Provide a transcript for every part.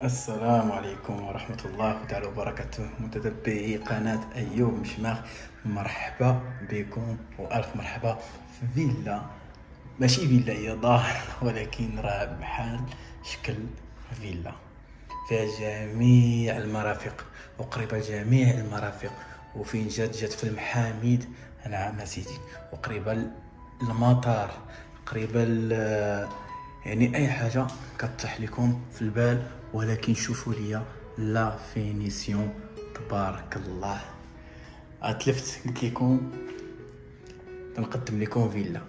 السلام عليكم ورحمة الله تعالى وبركاته، متتبعي قناة أيوب مشماخ. مرحبا بكم وألف مرحبا في فيلا. ماشي فيلا، هي دار ولكن راه بحال شكل فيلا فيها جميع المرافق وقريبة لجميع المرافق. وفين جات في المحاميد. نعم سيدي، وقريبة المطار، قريبة يعني اي حاجه كتطيح لكم في البال. ولكن شوفوا ليا لا فينيسيون، تبارك الله. اتلفت قلت لكم نقدم لكم فيلا،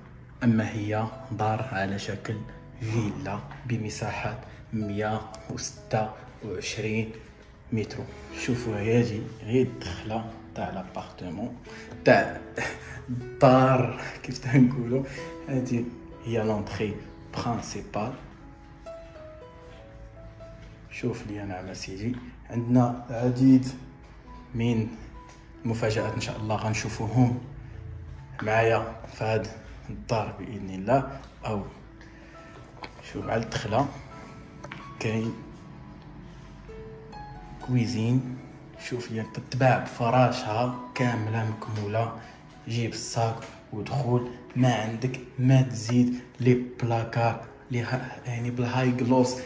اما هي دار على شكل فيلا بمساحه 126 متر. شوفوا هذه غير الدخله تاع لابارتمون تاع الدار كيف تنقولوا. هذه هي لونطري برينسيبال. شوف لي انا سيدي، عندنا العديد من المفاجآت ان شاء الله غنشوفوهم معايا في هذا الدار باذن الله. او شوف على الدخله كاين كويزين. شوف لي تتباع بفراشها كامله مكموله. جيب الصاك ودخول، ما عندك ما تزيد. لي بلاكار يعني بالهاي جلوس،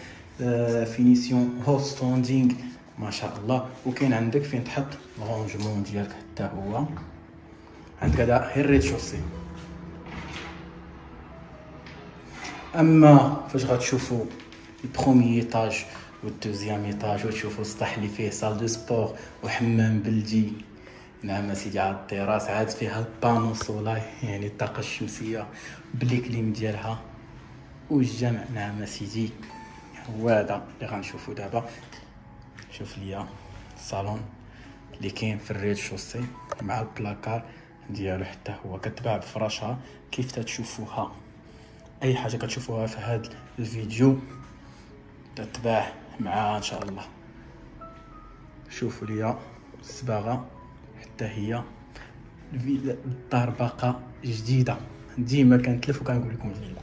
فينيسيون هوت ستوندينغ ما شاء الله. وكاين عندك فين تحط الرونجمون ديالك حتى هو. عندك هذا غير ريد شوسي. اما فاش غتشوفوا البروميي ايطاج والدوزيام ايطاج وتشوفوا السطح اللي فيه سال دو سبور وحمام بلدي. نعم سيدي، على التراس عاد فيها البانو سولاي يعني الطاقه الشمسيه بلي كليم ديالها والجمع. نعم سيدي، هو هذا اللي غنشوفو دابا. شوف ليا الصالون اللي كاين في الريد شوسي مع البلاكار ديالو حتى هو كتباع بفراشها كيف تتشوفوها. اي حاجه كتشوفوها في هذا الفيديو تتباع معها ان شاء الله. شوفوا ليا الصباغه حتى هي. الدار باقا جديده، ديما كنتلف وكنقول لكم الفيلا.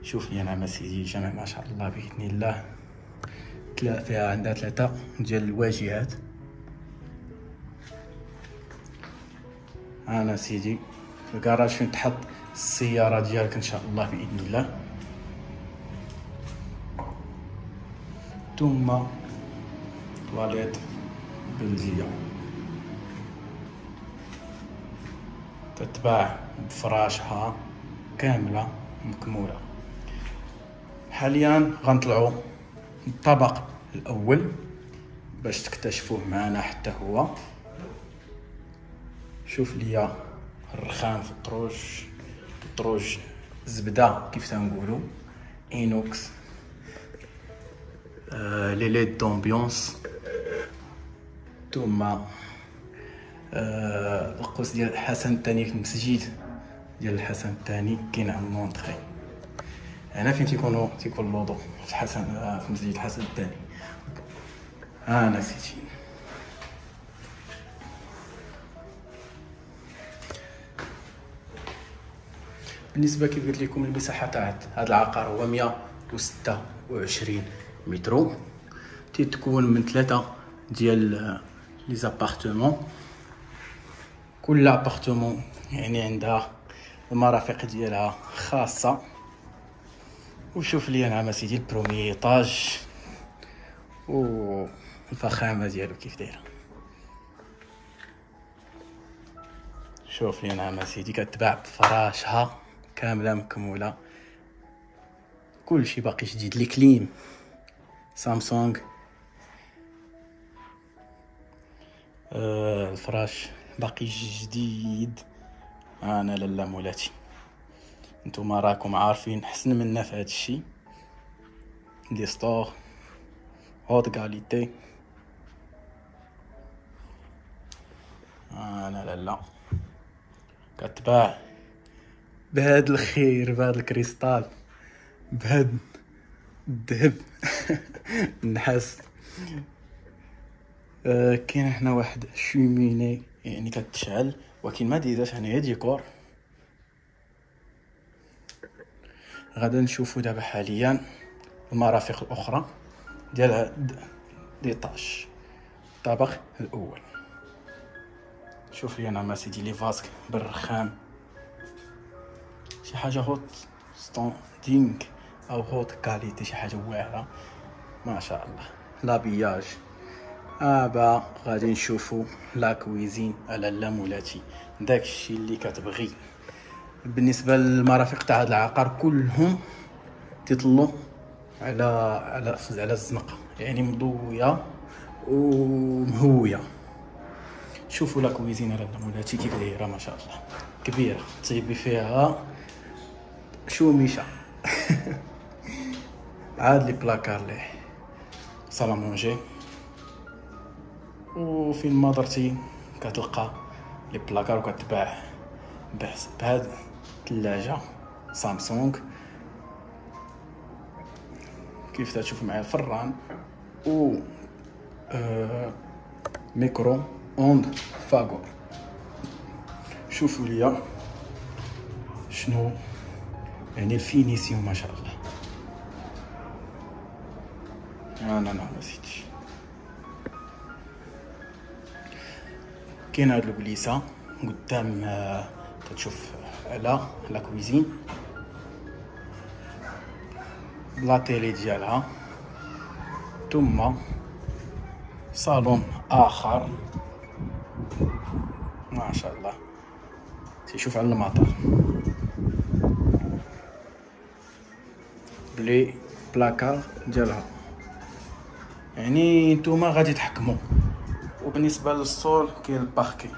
شوف لي نعم سيدي جمع ما شاء الله باذن الله. فيها عندها 3 ديال الواجهات. انا سيدي في الكراج فين تحط السياره ديالك ان شاء الله باذن الله. ثم تواليت بلديه تتباع بفراشها كامله مكموله. حاليا غنطلعوا الطبق الاول باش تكتشفوه معنا حتى هو. شوف ليا الرخام في الدروج زبده كيف تنقولوا اينوكس. لي ليد دومبيونس. ثم القوس ديال الحسن الثاني في المسجد ديال الحسن الثاني كاين على المونطري. هنا فين تيكون الوضوء في مسجد الحسن الثاني. انا سيتي بالنسبه كيف قلت لكم المساحه تاع هذا العقار هو 126 متر. تتكون من 3 ديال لي زابارتمون. كل ابارتمون يعني عندها المرافق ديالها خاصه. وشوف لي نعم سيدي البروميي ايطاج والفخامه ديالو كيف دايره. شوف لي نعم سيدي كتباع بفراشها كامله مكموله. كل شيء باقي جديد. لي كليم سامسونج. الفراش باقي جديد. انا لالا مولاتي، نتوما راكم عارفين حسن منا في هذا الشيء. لي ستور هوت كاليتي. انا لالا كتباع بهذا الخير، بهذا الكريستال، بهذا الذهب النحاس. كاين هنا واحد شوميني يعني كتشعل ولكن ما ديزاش هنايا ديكور. غادا نشوفو دابا حاليا المرافق الاخرى ديال ديطاش الطابق الاول. شوف لي انا سيدي لي فاسك بالرخام، شي حاجه هوت ستاندينغ او هوت كاليتي، شي حاجه واعره ما شاء الله. لابياج با غادي نشوفوا لا كويزين على لا مولاتي، داكشي اللي كتبغي. بالنسبه للمرافق تاع هذا العقار كلهم تيطلوا على الزنقه، يعني مضويه ومهويه. شوفوا لا كويزين على لا مولاتي كيف دايره ما شاء الله، كبيره طيبي فيها شوميشه. عاد لي بلاكار ليه صالامونجي، وفين ما درتي كتلقى لي بلاكار وكتباع بهاد الثلاجه سامسونج كيف تشوف معايا الفران و ميكرو اوند فاغور. شوفوا ليا شنو يعني الفينيسيون ما شاء الله. انا سيدي كاين هاد البليسه قدام تتشوف على لا كويزين، لا تيلي ديالها، ثم صالون اخر ما شاء الله تيشوف على المطار بلي بلاكار ديالها، يعني نتوما غادي تحكموا. وبالنسبه للصول كاين الباركي.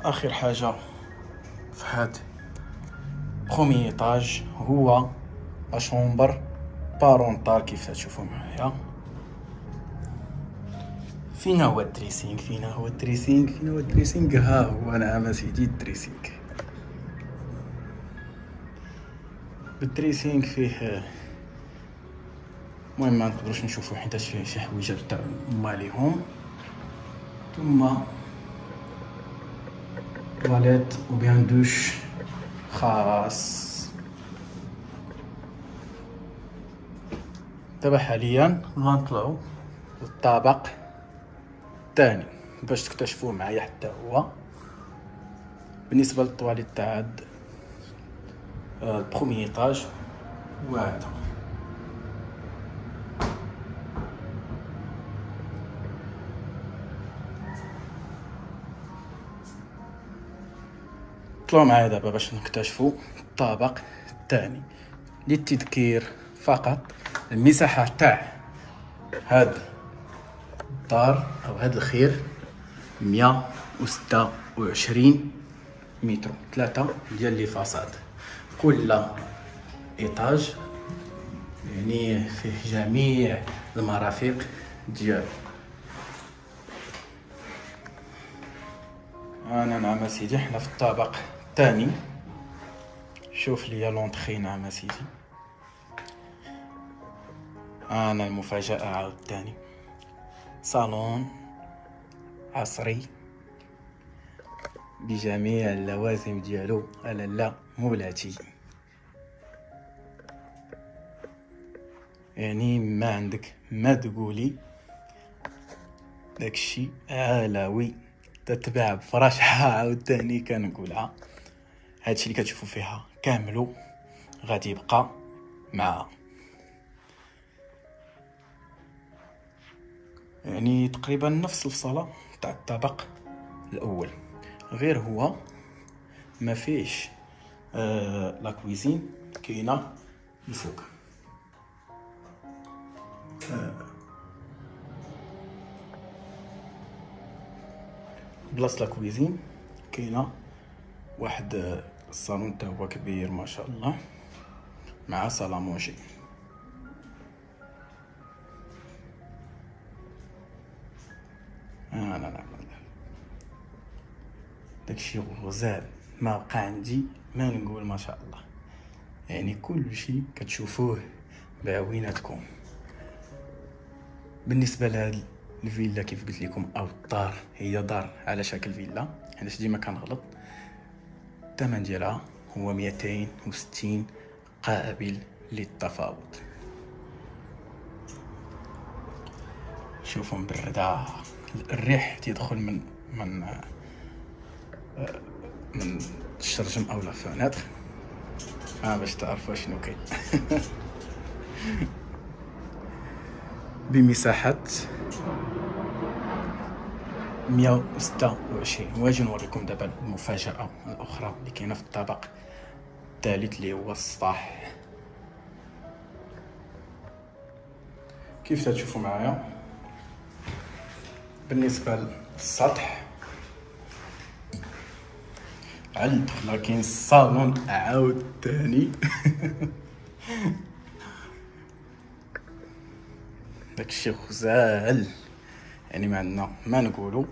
اخر حاجه في هاد بروميي ايطاج هو اشومبر بارونتال كيف تشوفوا معايا. فينا هو الدريسينغ ها هو نعم سيدي الدريسينغ. بالدريسينغ فيه المهم ما نقدروش نشوفو حيت فيه شي حويجات تاع ماليهم، ثم تواليت وبيان دوش خاص. دابا حاليا غنطلعو للطابق الثاني باش تكتشفوه معايا حتى هو. بالنسبه للطواليت تاع هاد البروميي ايطاج وهذا طلعوا معايا دابا باش نكتشفوا الطابق الثاني. للتذكير فقط، المساحه تاع هاد الدار او هاد الخير 126 متر، 3 ديال لي فاصاد، كل ايطاج يعني فيه جميع المرافق ديالو. نعم سيدي حنا في الطابق الثاني. شوف ليا لونطخي نعم سيدي. المفاجأة عاوتاني، صالون عصري بجميع اللوازم ديالو على لا مولاتي، يعني ما عندك ما تقولي، داكشي علاوي تتباع بفراشها. عاوتاني كنقولها، هادشي اللي كتشوفوا فيها كاملو غادي يبقى معها، يعني تقريبا نفس الصالة تاع الطابق الاول، غير هو ما فيش لا كويزين كاينه الفوق. بلاصه لا كويزين كاينه واحد الصالون تا هو كبير ما شاء الله مع صالامونجي. لا داكشي غزال ما بقى عندي ما نقول ما شاء الله، يعني كل شيء كتشوفوه بعويناتكم. بالنسبه لهاد الفيلا كيف قلت لكم او الدار، هي دار على شكل فيلا، حيت ديما كنغلط. الثمن ديالها هو 260 قابل للتفاوض. شوفوا مبردة، الريح تيدخل من الشرجم او لا فوناتر باش تعرفوا شنو كاين. بمساحة 126. واجي نوريكم دابا المفاجأة الأخرى اللي كاينة في الطابق الثالث اللي هو السطح. كيف تشوفوا معايا بالنسبة للسطح على الدخلة كاين الصالون عاود تاني. داكشي غزال، يعني ما عندنا ما نقولوا.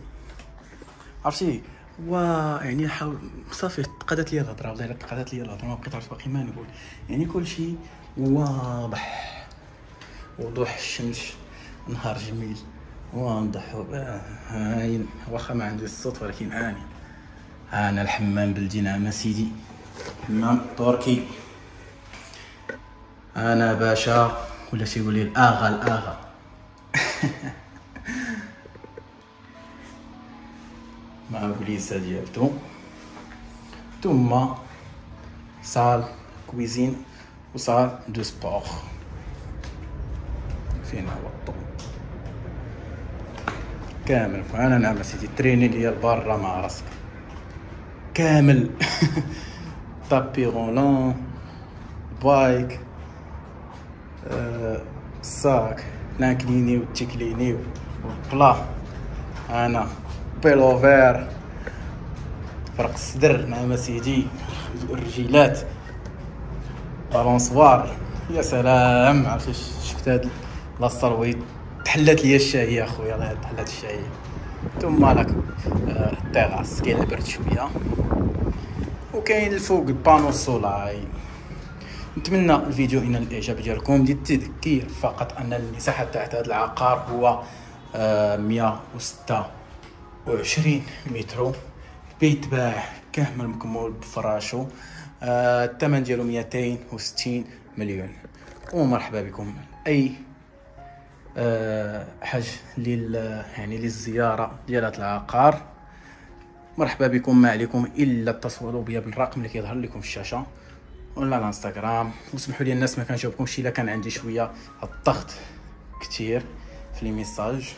عرفتي هو يعني حاول صافي تقادت لي الهضره، والله الا تقادت لي الهضره ما بقيت عرفت باقي ما نقول. يعني كلشي واضح، وضوح الشمس، نهار جميل واضح هاين. واخا ما عندي الصوت ولكن انا الحمام بلدي. نعم سيدي، حمام تركي. انا باشا ولا تيقول لي الاغا. مع البليسه ديالتو، ثم صال كويزين وصال دو سبور. فين هو الضو كامل. انا نعم سيدي تريني ديال برا مع راسك كامل. طابي رولون، بايك، الساك، لانكليني وتيكليني والبلا. انا بيلوفير، فرق الصدر. نعم سيدي الرجيلات، بالونسوار. يا سلام، عرفتي شفت هاد لاصال وهي تحلات ليا الشاي اخويا، الله تحلات الشاي. ثم لك التيراس كاين البرد شويه، وكاين الفوق البانو سولاي. نتمنى الفيديو ينال الاعجاب ديالكم. دي التذكير فقط ان المساحه تاع هذا العقار هو 126 متر. البيت باع كامل مكمول بفراشو. الثمن ديالو 260 مليون. ومرحبا بكم. اي حاج يعني للزياره ديال هذا العقار، مرحبا بكم. ما عليكم الا اتصلوا بيا بالرقم اللي كيظهر لكم في الشاشه ولا الانستغرام. وسمحوا لي الناس ما كنجاوبكمش الا كان عندي شويه الضغط كتير في لي ميساج.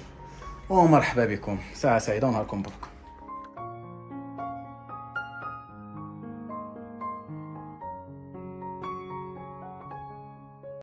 ومرحبا بكم، ساعه سعيده ونهاركم مبروك.